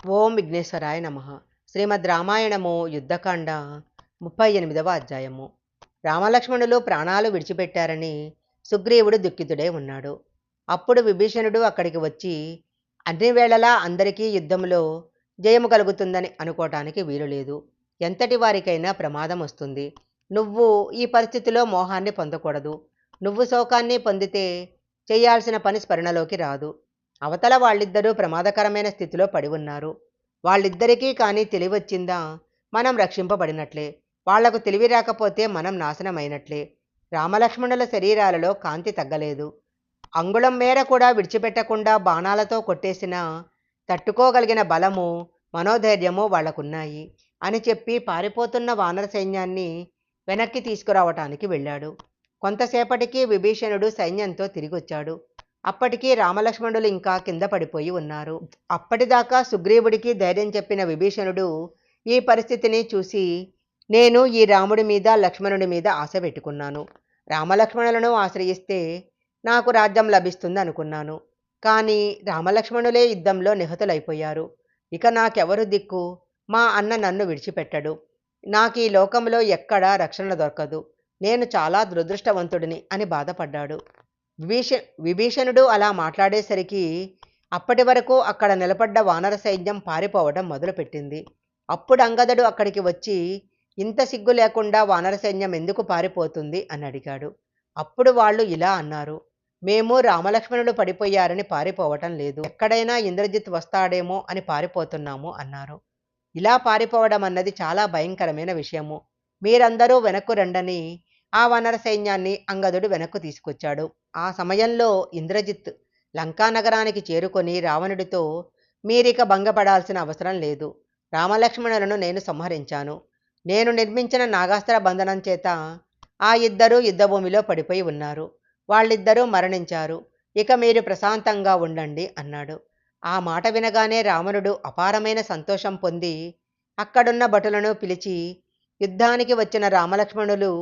ఓం విఘ్నేశ్వరాయ నమ. శ్రీమద్ రామాయణము యుద్ధకాండ 38వ అధ్యాయము. రామలక్ష్మణులు ప్రాణాలు విడిచిపెట్టారని సుగ్రీవుడు దుఃఖితుడై ఉన్నాడు. అప్పుడు విభీషణుడు అక్కడికి వచ్చి అన్ని వేళలా అందరికీ యుద్ధంలో జయము కలుగుతుందని అనుకోవటానికి వీలులేదు. ఎంతటి వారికైనా ప్రమాదం వస్తుంది. నువ్వు ఈ పరిస్థితిలో మోహాన్ని పొందకూడదు. నువ్వు శోకాన్ని పొందితే చేయాల్సిన పని స్మరణలోకి రాదు. అవతల వాళ్ళిద్దరూ ప్రమాదకరమైన స్థితిలో పడి ఉన్నారు. వాళ్ళిద్దరికీ కానీ తెలివచ్చిందా మనం రక్షింపబడినట్లే. వాళ్లకు తెలివి రాకపోతే మనం నాశనమైనట్లే. రామలక్ష్మణుల శరీరాలలో కాంతి తగ్గలేదు. అంగుళం మేర కూడా విడిచిపెట్టకుండా బాణాలతో కొట్టేసినా తట్టుకోగలిగిన బలము మనోధైర్యము వాళ్లకున్నాయి అని చెప్పి పారిపోతున్న వానర సైన్యాన్ని వెనక్కి తీసుకురావటానికి వెళ్ళాడు. కొంతసేపటికి విభీషణుడు సైన్యంతో తిరిగొచ్చాడు. అప్పటికీ రామలక్ష్మణులు ఇంకా కింద పడిపోయి ఉన్నారు. అప్పటిదాకా సుగ్రీవుడికి ధైర్యం చెప్పిన విభీషణుడు ఈ పరిస్థితిని చూసి, నేను ఈ రాముడి మీద లక్ష్మణుడి మీద ఆశ పెట్టుకున్నాను. రామలక్ష్మణులను ఆశ్రయిస్తే నాకు రాజ్యం లభిస్తుంది అనుకున్నాను. కానీ రామలక్ష్మణులే యుద్ధంలో నిహతులైపోయారు. ఇక నాకెవరు దిక్కు? మా అన్న నన్ను విడిచిపెట్టడు. నాకు ఈ లోకంలో ఎక్కడా రక్షణ దొరకదు. నేను చాలా దురదృష్టవంతుడిని అని బాధపడ్డాడు. విభీషణుడు అలా మాట్లాడేసరికి అప్పటి వరకు అక్కడ నిలబడ్డ వానర సైన్యం పారిపోవడం మొదలుపెట్టింది. అప్పుడు అంగదుడు అక్కడికి వచ్చి, ఇంత సిగ్గు లేకుండా వానర సైన్యం ఎందుకు పారిపోతుంది అని అడిగాడు. అప్పుడు వాళ్ళు ఇలా అన్నారు, మేము రామలక్ష్మణుడు పడిపోయారని పారిపోవటం లేదు, ఎక్కడైనా ఇంద్రజిత్ వస్తాడేమో అని పారిపోతున్నాము అన్నారు. ఇలా పారిపోవడం అన్నది చాలా భయంకరమైన విషయము. మీరందరూ వెనక్కు రండని ఆ వానర సైన్యాన్ని అంగదుడు వెనక్కు తీసుకొచ్చాడు. ఆ సమయంలో ఇంద్రజిత్ లంకానగరానికి చేరుకొని రావణుడితో, మీరిక భంగపడాల్సిన అవసరం లేదు. రామలక్ష్మణులను నేను సంహరించాను. నేను నిర్మించిన నాగాస్త్ర బంధనం చేత ఆ ఇద్దరూ యుద్ధభూమిలో పడిపోయి ఉన్నారు. వాళ్ళిద్దరూ మరణించారు. ఇక మీరు ప్రశాంతంగా ఉండండి అన్నాడు. ఆ మాట వినగానే రావణుడు అపారమైన సంతోషం పొంది అక్కడున్న భటులను పిలిచి, యుద్ధానికి వచ్చిన రామలక్ష్మణులు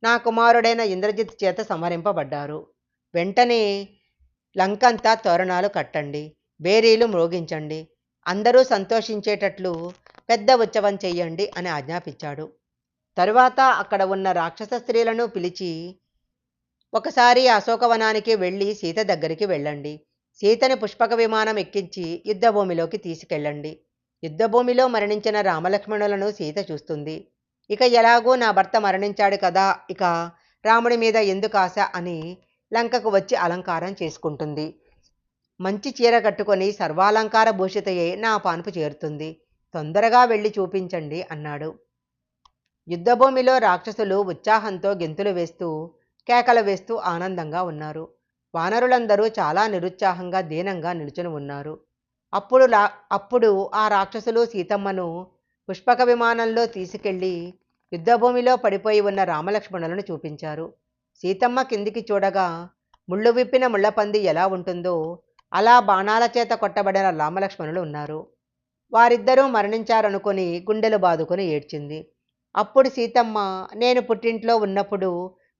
నా కుమారుడైన ఇంద్రజిత్ చేత సంహరింపబడ్డారు. వెంటనే లంకంతా తోరణాలు కట్టండి, బేరీలు మ్రోగించండి, అందరూ సంతోషించేటట్లు పెద్ద ఉత్సవం చెయ్యండి అని ఆజ్ఞాపించాడు. తరువాత అక్కడ ఉన్న రాక్షస స్త్రీలను పిలిచి, ఒకసారి అశోకవనానికి వెళ్ళి సీత దగ్గరికి వెళ్ళండి. సీతని పుష్పక విమానం ఎక్కించి యుద్ధభూమిలోకి తీసుకెళ్ళండి. యుద్ధభూమిలో మరణించిన రామలక్ష్మణులను సీత చూస్తుంది. ఇక ఎలాగూ నా భర్త మరణించాడు కదా, ఇక రాముడి మీద ఎందుకు ఆశ అని లంకకు వచ్చి అలంకారం చేసుకుంటుంది. మంచి చీర కట్టుకొని సర్వాలంకార భూషితయే నా పాన్పు చేరుతుంది. తొందరగా వెళ్ళి చూపించండి అన్నాడు. యుద్ధభూమిలో రాక్షసులు ఉత్సాహంతో గెంతులు వేస్తూ కేకలు వేస్తూ ఆనందంగా ఉన్నారు. వానరులందరూ చాలా నిరుత్సాహంగా దీనంగా నిలుచుని ఉన్నారు. అప్పుడు ఆ రాక్షసులు సీతమ్మను పుష్పక విమానంలో తీసుకెళ్లి యుద్ధభూమిలో పడిపోయి ఉన్న రామలక్ష్మణులను చూపించారు. సీతమ్మ కిందికి చూడగా ముళ్ళు విప్పిన ముళ్ళపంది ఎలా ఉంటుందో అలా బాణాల చేత కొట్టబడిన రామలక్ష్మణులు ఉన్నారు. వారిద్దరూ మరణించారనుకొని గుండెలు బాదుకొని ఏడ్చింది. అప్పుడు సీతమ్మ, నేను పుట్టింట్లో ఉన్నప్పుడు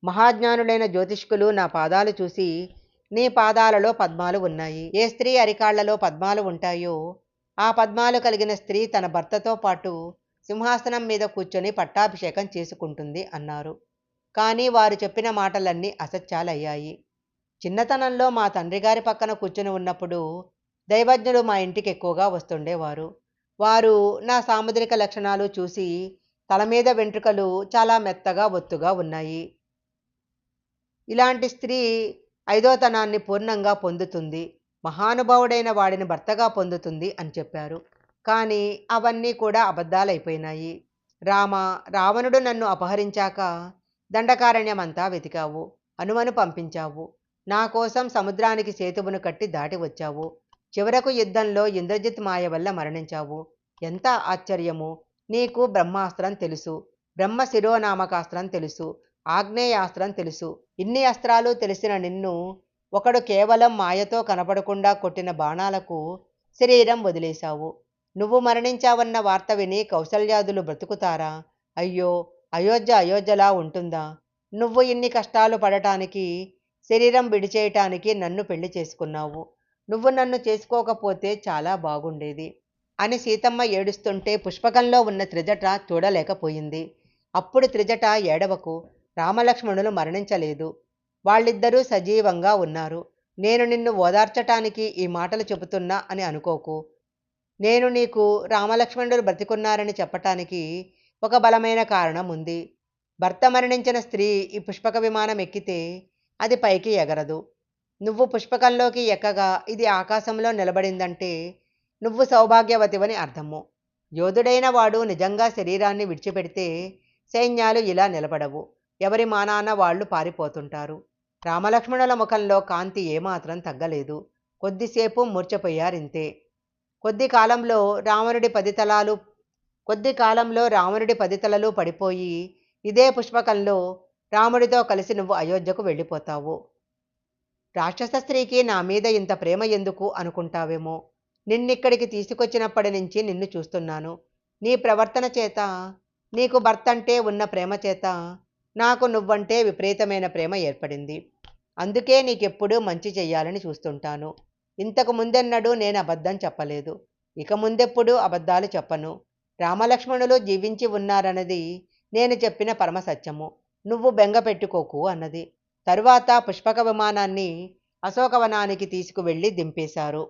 మహాజ్ఞానులైన జ్యోతిష్కులు నా పాదాలు చూసి, నీ పాదాలలో పద్మాలు ఉన్నాయి, ఏ స్త్రీ అరికాళ్లలో పద్మాలు ఉంటాయో ఆ పద్మాలు కలిగిన స్త్రీ తన భర్తతో పాటు సింహాసనం మీద కూర్చొని పట్టాభిషేకం చేసుకుంటుంది అన్నారు. కానీ వారు చెప్పిన మాటలన్నీ అసత్యాలయ్యాయి. చిన్నతనంలో మా తండ్రి గారి పక్కన కూర్చొని ఉన్నప్పుడు దైవజ్ఞులు మా ఇంటికి ఎక్కువగా వస్తుండేవారు. వారు నా సాముద్రిక లక్షణాలు చూసి తల మీద వెంట్రుకలు చాలా మెత్తగా ఒత్తుగా ఉన్నాయి, ఇలాంటి స్త్రీ ఐదోతనాన్ని పూర్ణంగా పొందుతుంది, మహానుభావుడైన వాడిని భర్తగా పొందుతుంది అని చెప్పారు. కానీ అవన్నీ కూడా అబద్ధాలైపోయినాయి. రావణుడు నన్ను అపహరించాక దండకారణ్యమంతా వెతికావు, హనుమను పంపించావు, నా కోసం సముద్రానికి సేతువును కట్టి దాటి వచ్చావు, చివరకు యుద్ధంలో ఇంద్రజిత్ మాయ వల్ల మరణించావు. ఎంత ఆశ్చర్యము! నీకు బ్రహ్మాస్త్రం తెలుసు, బ్రహ్మ శిరోనామకాస్త్రం తెలుసు, ఆగ్నేయాస్త్రం తెలుసు. ఇన్ని అస్త్రాలు తెలిసిన నిన్ను ఒకడు కేవలం మాయతో కనపడకుండా కొట్టిన బాణాలకు శరీరం వదిలేశావు. నువ్వు మరణించావన్న వార్త విని కౌసల్యాదులు బ్రతుకుతారా? అయ్యో, అయోధ్యలా ఉంటుందా? నువ్వు ఇన్ని కష్టాలు పడటానికి, శరీరం విడిచేయటానికి నన్ను పెళ్లి చేసుకున్నావు. నువ్వు నన్ను చేసుకోకపోతే చాలా బాగుండేది. అని సీతమ్మ ఏడుస్తుంటే పుష్పకంలో ఉన్న త్రిజట చూడలేకపోయింది. అప్పుడు త్రిజట, ఏడవకు, రామలక్ష్మణులు మరణించలేదు, వాళ్ళిద్దరూ సజీవంగా ఉన్నారు. నేను నిన్ను ఓదార్చటానికి ఈ మాటలు చెబుతున్నా అని అనుకోకు. నేను నీకు రామలక్ష్మణులు బ్రతికున్నారని చెప్పటానికి ఒక బలమైన కారణం ఉంది. భర్త మరణించిన స్త్రీ ఈ పుష్పక విమానం ఎక్కితే అది పైకి ఎగరదు. నువ్వు పుష్పకంలోకి ఎక్కగా ఇది ఆకాశంలో నిలబడిందంటే నువ్వు సౌభాగ్యవతివని అర్థము. యోధుడైన వాడు నిజంగా శరీరాన్ని విడిచిపెడితే సైన్యాలు ఇలా నిలబడవు. ఎవరి మానాన వాళ్ళు పారిపోతుంటారు. రామలక్ష్మణుల ముఖంలో కాంతి ఏమాత్రం తగ్గలేదు. కొద్దిసేపు మూర్ఛపోయారింతే. కొద్ది కాలంలో రావణుడి 10 తలలు పడిపోయి ఇదే పుష్పకంలో రాముడితో కలిసి నువ్వు అయోధ్యకు వెళ్ళిపోతావు. రాక్షస స్త్రీకి నా మీద ఇంత ప్రేమ ఎందుకు అనుకుంటావేమో. నిన్నిక్కడికి తీసుకొచ్చినప్పటి నుంచి నిన్ను చూస్తున్నాను. నీ ప్రవర్తన చేత, నీకు భర్తంటే ఉన్న ప్రేమ చేత నాకు నువ్వంటే విపరీతమైన ప్రేమ ఏర్పడింది. అందుకే నీకెప్పుడూ మంచి చెయ్యాలని చూస్తుంటాను. ఇంతకు ముందెన్నడూ నేను అబద్ధం చెప్పలేదు. ఇక ముందెప్పుడూ అబద్ధాలు చెప్పను. రామలక్ష్మణులు జీవించి ఉన్నారన్నది నేను చెప్పిన పరమసత్యము. నువ్వు బెంగ పెట్టుకోకు అన్నది. తరువాత పుష్పక విమానాన్ని అశోకవనానికి తీసుకువెళ్ళి దింపేశారు.